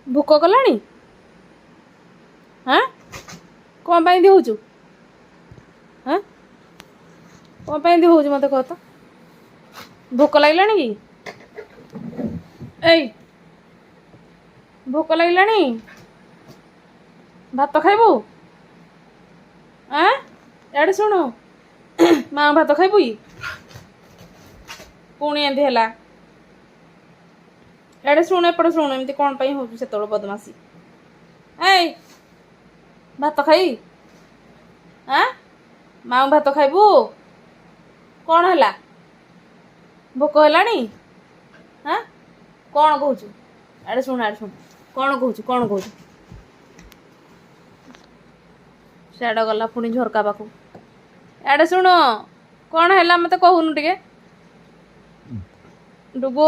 ଭୋକ କଲାଣି? ହାଁ କ'ଣ ପାଇଁ ଏମିତି ହେଉଛୁ? ହାଁ କ'ଣ ପାଇଁ ଏମିତି ହେଉଛୁ ମୋତେ କହ ତ? ଭୋକ ଲାଗିଲାଣି କି? ଏଇ ଭୋକ ଲାଗିଲାଣି? ଭାତ ଖାଇବୁ? ଇଆଡ଼େ ଶୁଣୁ ମା ଭାତ ଖାଇବୁ କି? ପୁଣି ଏମିତି ହେଲା। ଇଆଡ଼େ ଶୁଣୁ ଏପଟେ ଶୁଣୁ ଏମିତି କ'ଣ ପାଇଁ ହେଉଛୁ ସେତେବେଳେ ବଦମାସି। ଏଇ ଭାତ ଖାଇ ମାଆ ଭାତ ଖାଇବୁ? କ'ଣ ହେଲା? ଭୋକ ହେଲାଣି? କ'ଣ କହୁଛୁ? ଆଡ଼େ ଶୁଣ କ'ଣ କହୁଛୁ? ସିଆଡ଼େ ଗଲା ପୁଣି ଝରକା ପାଖକୁ। ଇଆଡ଼େ ଶୁଣ କ'ଣ ହେଲା ମୋତେ କହୁନୁ ଟିକେ। ଡୁବୁ